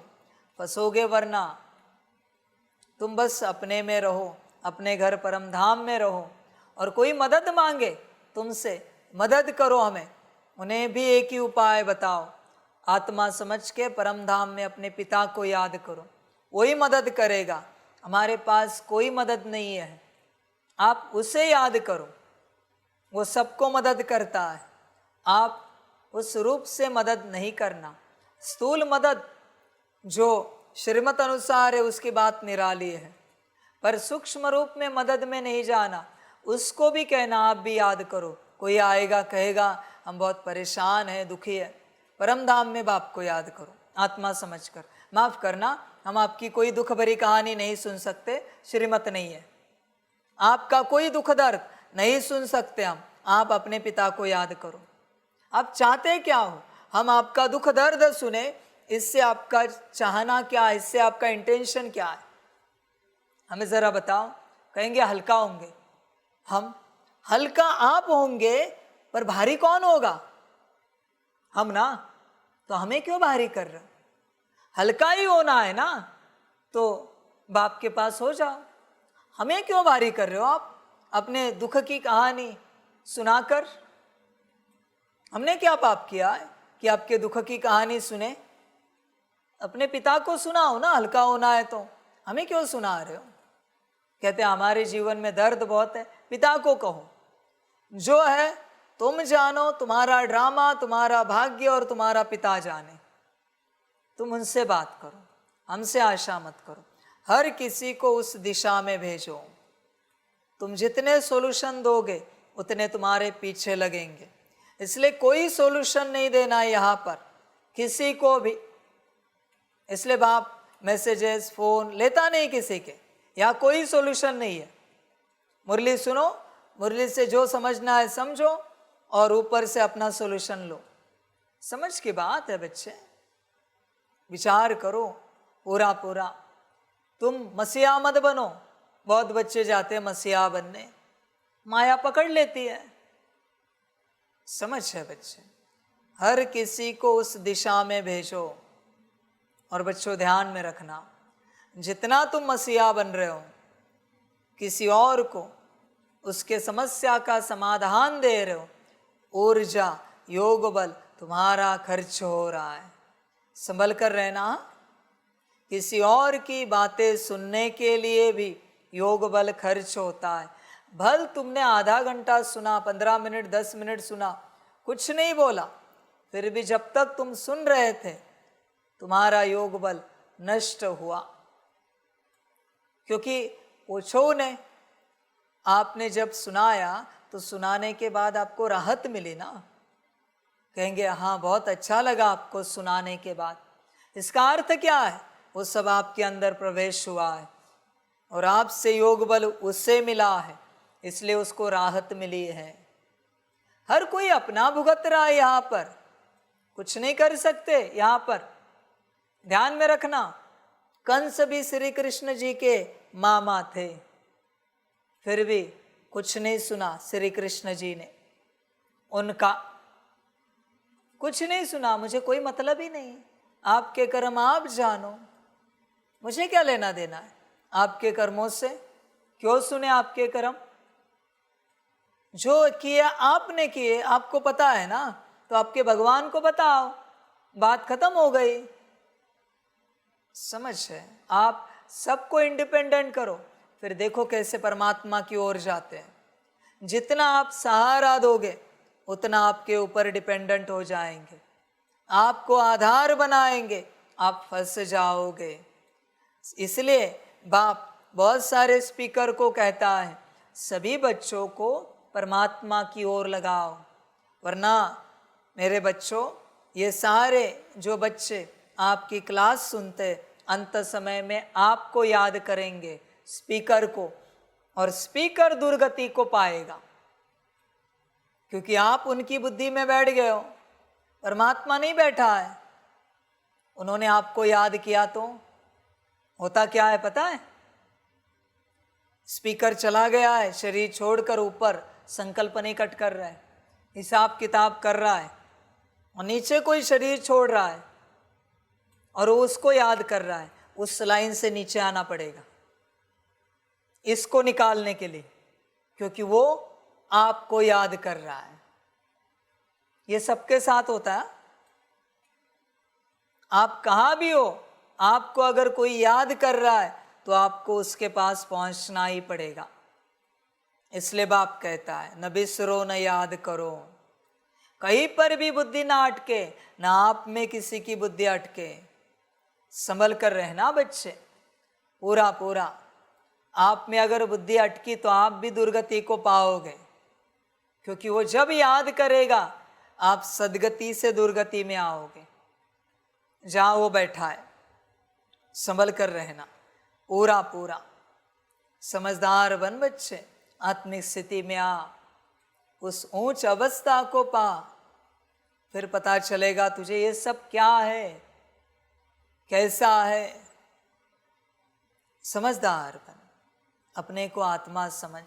फंसोगे। वरना तुम बस अपने में रहो, अपने घर परम धाम में रहो, और कोई मदद मांगे तुमसे, मदद करो हमें, उन्हें भी एक ही उपाय बताओ, आत्मा समझ के परम धाम में अपने पिता को याद करो, वही मदद करेगा। हमारे पास कोई मदद नहीं है, आप उसे याद करो, वो सबको मदद करता है। आप उस रूप से मदद नहीं करना, स्थूल मदद जो श्रीमत अनुसार है उसकी बात निराली है, पर सूक्ष्म रूप में मदद में नहीं जाना, उसको भी कहना आप भी याद करो। कोई आएगा कहेगा हम बहुत परेशान हैं, दुखी है, परम धाम में बाप को याद करो, आत्मा समझकर। माफ करना, हम आपकी कोई दुख भरी कहानी नहीं सुन सकते, श्रीमत नहीं है, आपका कोई दुख दर्द नहीं सुन सकते हम, आप अपने पिता को याद करो। आप चाहते क्या हो, हम आपका दुख दर्द सुने, इससे आपका चाहना क्या है, इससे आपका इंटेंशन क्या है, हमें जरा बताओ। कहेंगे हल्का होंगे हम, हल्का आप होंगे पर भारी कौन होगा, हम ना, तो हमें क्यों भारी कर रहे हो, हल्का ही होना है ना, तो बाप के पास हो जाओ, हमें क्यों भारी कर रहे हो आप अपने दुख की कहानी सुनाकर। हमने क्या पाप किया है कि आपके दुख की कहानी सुने, अपने पिता को सुनाओ ना, हल्का होना है तो हमें क्यों सुना रहे हो। कहते हैं हमारे जीवन में दर्द बहुत है, पिता को कहो, जो है तुम जानो, तुम्हारा ड्रामा, तुम्हारा भाग्य और तुम्हारा पिता जाने, तुम उनसे बात करो, हमसे आशा मत करो। हर किसी को उस दिशा में भेजो, तुम जितने सॉल्यूशन दोगे उतने तुम्हारे पीछे लगेंगे। इसलिए कोई सॉल्यूशन नहीं देना यहाँ पर किसी को भी, इसलिए बाप मैसेजेस फोन लेता नहीं किसी के, यहाँ कोई सॉल्यूशन नहीं है। मुरली सुनो, मुरली से जो समझना है समझो, और ऊपर से अपना सॉल्यूशन लो। समझ की बात है बच्चे, विचार करो पूरा पूरा। तुम मसीहा मत बनो। बहुत बच्चे जाते हैं मसीहा बनने, माया पकड़ लेती है। समझ है बच्चे, हर किसी को उस दिशा में भेजो। और बच्चों ध्यान में रखना, जितना तुम मसीहा बन रहे हो, किसी और को उसके समस्या का समाधान दे रहे हो, ऊर्जा योग बल तुम्हारा खर्च हो रहा है। संभल कर रहना। किसी और की बातें सुनने के लिए भी योग बल खर्च होता है। भल तुमने आधा घंटा सुना, 15 मिनट 10 मिनट सुना, कुछ नहीं बोला, फिर भी जब तक तुम सुन रहे थे तुम्हारा योग बल नष्ट हुआ। क्योंकि पूछो उन्हें, आपने जब सुनाया तो सुनाने के बाद आपको राहत मिली ना। कहेंगे हाँ बहुत अच्छा लगा आपको सुनाने के बाद। इसका अर्थ क्या है? वो सब आपके अंदर प्रवेश हुआ है और आपसे योग बल उससे मिला है, इसलिए उसको राहत मिली है। हर कोई अपना भुगत रहा है, यहाँ पर कुछ नहीं कर सकते। यहाँ पर ध्यान में रखना, कंस भी श्री कृष्ण जी के मामा थे, फिर भी कुछ नहीं सुना श्री कृष्ण जी ने उनका, कुछ नहीं सुना। मुझे कोई मतलब ही नहीं, आपके कर्म आप जानो, मुझे क्या लेना देना है आपके कर्मों से। क्यों सुने आपके कर्म? जो किए आपने किए, आपको पता है ना, तो आपके भगवान को बताओ, बात खत्म हो गई। समझ है? आप सबको इंडिपेंडेंट करो, फिर देखो कैसे परमात्मा की ओर जाते हैं। जितना आप सहारा दोगे उतना आपके ऊपर डिपेंडेंट हो जाएंगे, आपको आधार बनाएंगे, आप फंस जाओगे। इसलिए बाप बहुत सारे स्पीकर को कहता है सभी बच्चों को परमात्मा की ओर लगाओ, वरना मेरे बच्चों, ये सारे जो बच्चे आपकी क्लास सुनते अंत समय में आपको याद करेंगे, स्पीकर को, और स्पीकर दुर्गति को पाएगा क्योंकि आप उनकी बुद्धि में बैठ गए हो। परमात्मा नहीं बैठा है। उन्होंने आपको याद किया तो होता क्या है पता है? स्पीकर चला गया है, शरीर छोड़कर ऊपर संकल्प निकट कर रहा है, हिसाब किताब कर रहा है, और नीचे कोई शरीर छोड़ रहा है और वो उसको याद कर रहा है। उस लाइन से नीचे आना पड़ेगा इसको निकालने के लिए, क्योंकि वो आपको याद कर रहा है। ये सबके साथ होता है। आप कहाँ भी हो, आपको अगर कोई याद कर रहा है तो आपको उसके पास पहुंचना ही पड़ेगा। इसलिए बाप कहता है न बिसरो न याद करो, कहीं पर भी बुद्धि ना अटके, ना आप में किसी की बुद्धि अटके। संभल कर रहना बच्चे, पूरा पूरा। आप में अगर बुद्धि अटकी तो आप भी दुर्गति को पाओगे, क्योंकि वो जब याद करेगा आप सदगति से दुर्गति में आओगे। जहाँ वो बैठा है संभल कर रहना, पूरा पूरा। समझदार बन बच्चे, आत्मिक स्थिति में आ, उस ऊंच अवस्था को पा, फिर पता चलेगा तुझे ये सब क्या है, कैसा है। समझदार बन, अपने को आत्मा समझ।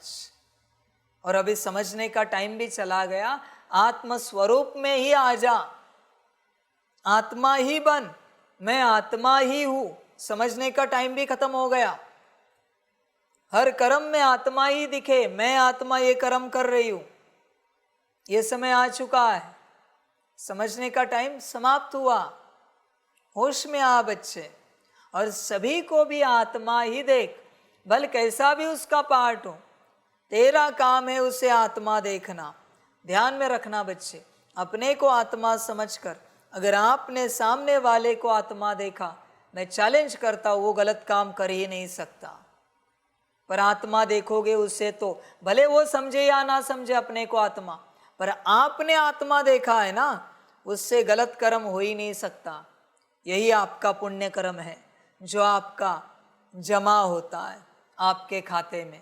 और अभी समझने का टाइम भी चला गया, आत्म स्वरूप में ही आ जा, आत्मा ही बन, मैं आत्मा ही हूं। समझने का टाइम भी खत्म हो गया। हर कर्म में आत्मा ही दिखे, मैं आत्मा ये कर्म कर रही हूं, ये समय आ चुका है। समझने का टाइम समाप्त हुआ। होश में आ बच्चे, और सभी को भी आत्मा ही देख, भल कैसा भी उसका पार्ट हो, तेरा काम है उसे आत्मा देखना। ध्यान में रखना बच्चे, अपने को आत्मा समझकर अगर आपने सामने वाले को आत्मा देखा, मैं चैलेंज करता हूँ वो गलत काम कर ही नहीं सकता। पर आत्मा देखोगे उसे तो भले वो समझे या ना समझे अपने को आत्मा, पर आपने आत्मा देखा है ना, उससे गलत कर्म हो ही नहीं सकता। यही आपका पुण्य कर्म है जो आपका जमा होता है आपके खाते में।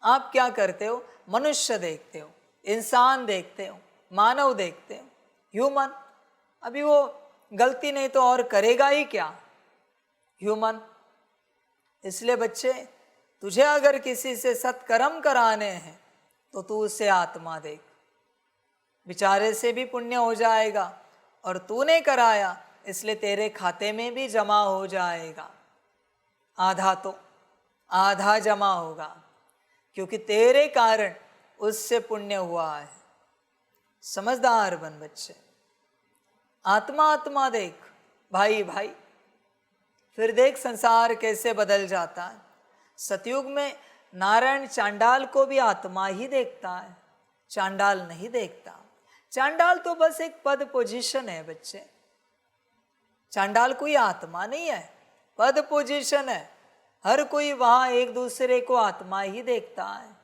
आप क्या करते हो? मनुष्य देखते हो, इंसान देखते हो, मानव देखते हो, ह्यूमन। अभी वो गलती नहीं तो और करेगा ही क्या, ह्यूमन। इसलिए बच्चे, तुझे अगर किसी से सत्कर्म कराने हैं तो तू उससे आत्मा देख, बेचारे से भी पुण्य हो जाएगा, और तूने कराया इसलिए तेरे खाते में भी जमा हो जाएगा। आधा तो आधा जमा होगा, क्योंकि तेरे कारण उससे पुण्य हुआ है। समझदार बन बच्चे, आत्मा आत्मा देख, भाई भाई। फिर देख संसार कैसे बदल जाता है। सतयुग में नारायण चांडाल को भी आत्मा ही देखता है, चांडाल नहीं देखता। चांडाल तो बस एक पद पोजीशन है बच्चे, चांडाल कोई आत्मा नहीं है, पद पोजीशन है। हर कोई वहां एक दूसरे को आत्मा ही देखता है।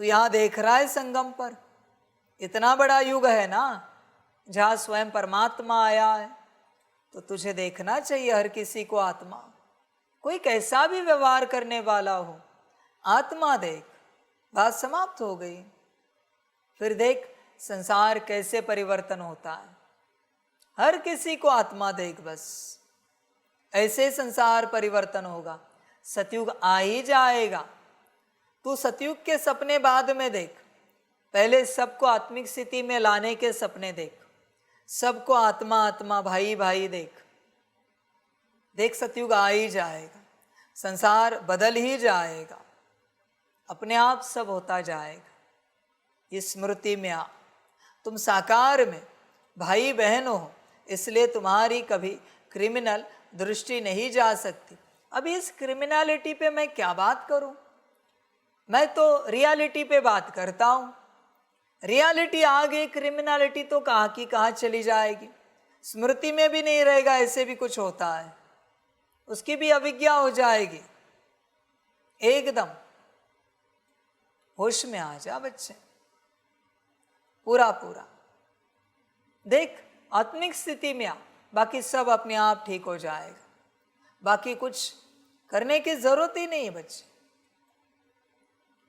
तो यहां देख रहा है संगम पर, इतना बड़ा युग है ना जहां स्वयं परमात्मा आया है, तो तुझे देखना चाहिए हर किसी को आत्मा। कोई कैसा भी व्यवहार करने वाला हो, आत्मा देख, बात समाप्त हो गई। फिर देख संसार कैसे परिवर्तन होता है, हर किसी को आत्मा देख, बस ऐसे संसार परिवर्तन होगा। सतयुग आ ही जाएगा। तू सतयुग के सपने बाद में देख, पहले सबको आत्मिक स्थिति में लाने के सपने देख, सबको आत्मा आत्मा भाई भाई देख। देख सतयुग आ ही जाएगा, संसार बदल ही जाएगा, अपने आप सब होता जाएगा। इस स्मृति में आ, तुम साकार में भाई बहन हो, इसलिए तुम्हारी कभी क्रिमिनल दृष्टि नहीं जा सकती। अब इस क्रिमिनलिटी पे मैं क्या बात करूं, मैं तो रियलिटी पे बात करता हूं। रियलिटी आ गई, क्रिमिनलिटी तो कहाँ की कहाँ चली जाएगी, स्मृति में भी नहीं रहेगा। ऐसे भी कुछ होता है, उसकी भी अविज्ञा हो जाएगी। एकदम होश में आ जा बच्चे, पूरा पूरा देख, आत्मिक स्थिति में आ, बाकी सब अपने आप ठीक हो जाएगा। बाकी कुछ करने की जरूरत ही नहीं है बच्चे।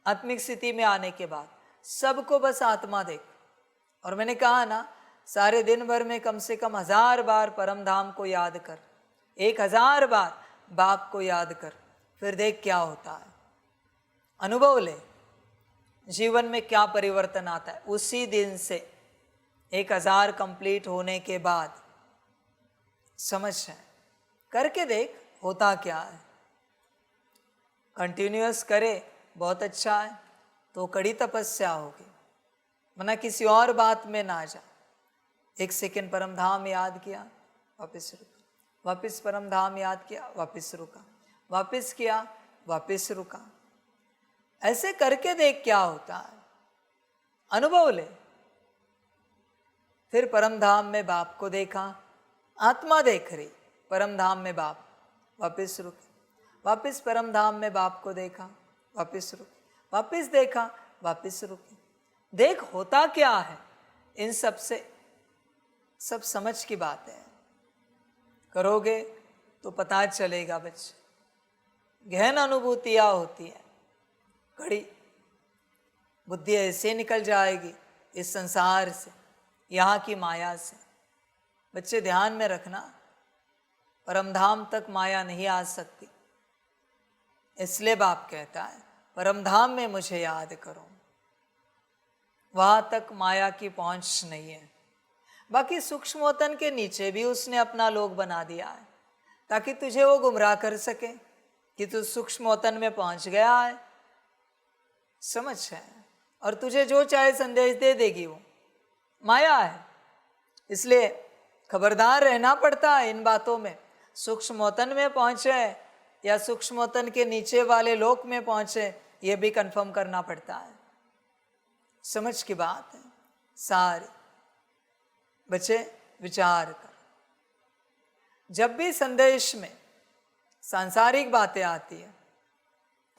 आत्मिक स्थिति में आने के बाद सबको बस आत्मा देख। और मैंने कहा ना, सारे दिन भर में कम से कम 1000 बार परम धाम को याद कर, 1000 बार बाप को याद कर, फिर देख क्या होता है। अनुभव ले, जीवन में क्या परिवर्तन आता है। उसी दिन से 1000 कंप्लीट होने के बाद समझ है, करके देख होता क्या है। कंटिन्यूअस करे बहुत अच्छा है, तो कड़ी तपस्या होगी, वरना किसी और बात में ना जा। 1 सेकेंड परम धाम याद किया, वापस रुका, वापस परम धाम याद किया, वापस रुका, वापस किया, वापस रुका। ऐसे करके देख क्या होता है, अनुभव ले। फिर परम धाम में बाप को देखा, आत्मा देख रही, परम धाम में बाप, वापस रुके, वापस परम धाम में बाप को देखा, वापस रुके, वापस देखा, वापस रुके। देख होता क्या है। इन सब से सब समझ की बात है, करोगे तो पता चलेगा बच्चे। गहन अनुभूतियां होती है, कड़ी बुद्धि ऐसे निकल जाएगी इस संसार से, यहाँ की माया से। बच्चे ध्यान में रखना, परमधाम तक माया नहीं आ सकती। इसलिए बाप कहता है परमधाम में मुझे याद करो, वहां तक माया की पहुंच नहीं है। बाकी सूक्ष्मोतन के नीचे भी उसने अपना लोक बना दिया है, ताकि तुझे वो गुमराह कर सके कि तू सूक्ष्मोतन में पहुंच गया है। समझ है, और तुझे जो चाहे संदेश दे देगी, वो माया है। इसलिए खबरदार रहना पड़ता है इन बातों में। सूक्ष्मोतन में पहुंचे या सूक्ष्मोतन के नीचे वाले लोक में पहुंचे, ये भी कंफर्म करना पड़ता है। समझ की बात है सारी। बच्चे विचार कर, जब भी संदेश में सांसारिक बातें आती है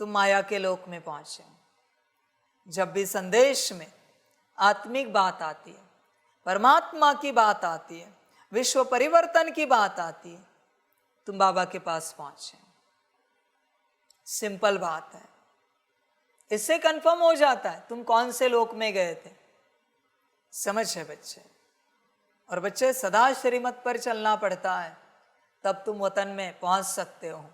तुम माया के लोक में पहुंचे। जब भी संदेश में आत्मिक बात आती है, परमात्मा की बात आती है, विश्व परिवर्तन की बात आती है, तुम बाबा के पास पहुंचे। सिंपल बात है, इससे कंफर्म हो जाता है तुम कौन से लोक में गए थे। समझ है बच्चे, और बच्चे सदा श्रीमत पर चलना पड़ता है, तब तुम वतन में पहुंच सकते हो।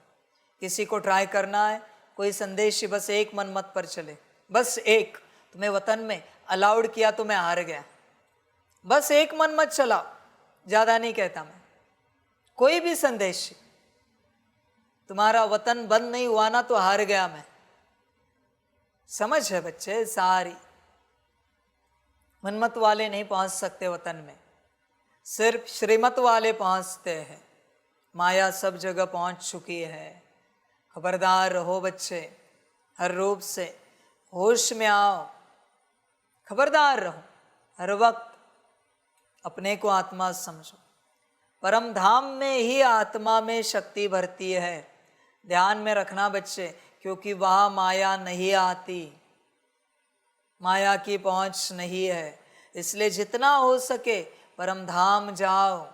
किसी को ट्राई करना है, कोई संदेश बस एक मनमत पर चले, बस एक, तुम्हें वतन में अलाउड किया तो मैं हार गया, बस एक मन मत चलाओ, ज्यादा नहीं कहता मैं। कोई भी संदेश, तुम्हारा वतन बंद नहीं हुआ ना तो हार गया मैं। समझ है बच्चे सारी। मनमत वाले नहीं पहुंच सकते वतन में, सिर्फ श्रीमत वाले पहुंचते हैं। माया सब जगह पहुंच चुकी है। खबरदार रहो बच्चे, हर रूप से होश में आओ, खबरदार रहो, हर वक्त अपने को आत्मा समझो। परम धाम में ही आत्मा में शक्ति भरती है, ध्यान में रखना बच्चे, क्योंकि वहाँ माया नहीं आती, माया की पहुँच नहीं है। इसलिए जितना हो सके परम धाम जाओ,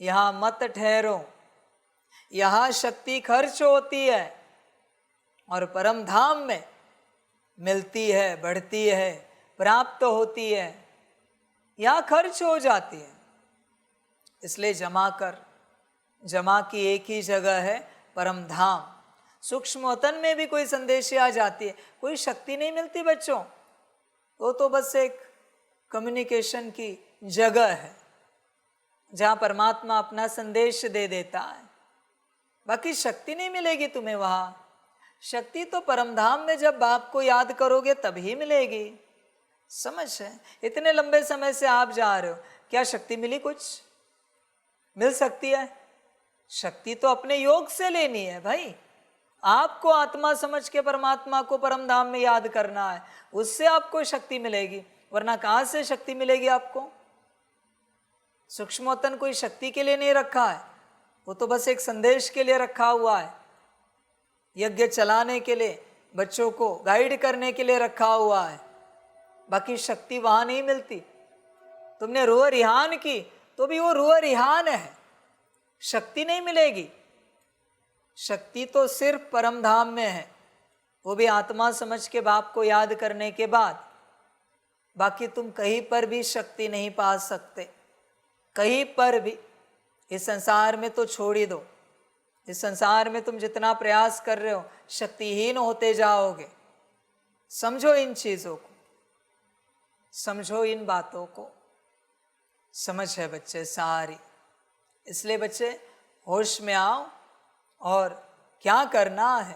यहाँ मत ठहरो। यहाँ शक्ति खर्च होती है और परम धाम में मिलती है, बढ़ती है, प्राप्त होती है, यहाँ खर्च हो जाती है। इसलिए जमा कर, जमा की एक ही जगह है परम धाम। सूक्ष्म वतन में भी कोई संदेश आ जाती है, कोई शक्ति नहीं मिलती बच्चों, तो बस एक कम्युनिकेशन की जगह है जहाँ परमात्मा अपना संदेश दे देता है, बाकी शक्ति नहीं मिलेगी तुम्हें वहाँ। शक्ति तो परम धाम में जब बाप को याद करोगे तभी मिलेगी। समझ है? इतने लंबे समय से आप जा रहे हो, क्या शक्ति मिली? कुछ मिल सकती है? शक्ति तो अपने योग से लेनी है भाई। आपको आत्मा समझ के परमात्मा को परम धाम में याद करना है, उससे आपको शक्ति मिलेगी, वरना कहाँ से शक्ति मिलेगी आपको? सूक्ष्मवतन कोई शक्ति के लिए नहीं रखा है, वो तो बस एक संदेश के लिए रखा हुआ है, यज्ञ चलाने के लिए, बच्चों को गाइड करने के लिए रखा हुआ है। बाकी शक्ति वहाँ नहीं मिलती। तुमने रूह रिहान की तो भी वो रूह रिहान है, शक्ति नहीं मिलेगी। शक्ति तो सिर्फ परम धाम में है, वो भी आत्मा समझ के बाप को याद करने के बाद। बाकी तुम कहीं पर भी शक्ति नहीं पा सकते, कहीं पर भी। इस संसार में तो छोड़ ही दो, इस संसार में तुम जितना प्रयास कर रहे हो शक्तिहीन होते जाओगे। समझो इन चीज़ों को, समझो इन बातों को। समझ है बच्चे सारी। इसलिए बच्चे होश में आओ और क्या करना है,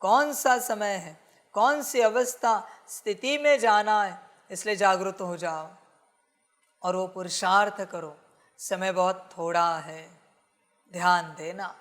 कौन सा समय है, कौन सी अवस्था स्थिति में जाना है, इसलिए जागरूक हो जाओ और वो पुरुषार्थ करो। समय बहुत थोड़ा है, ध्यान देना।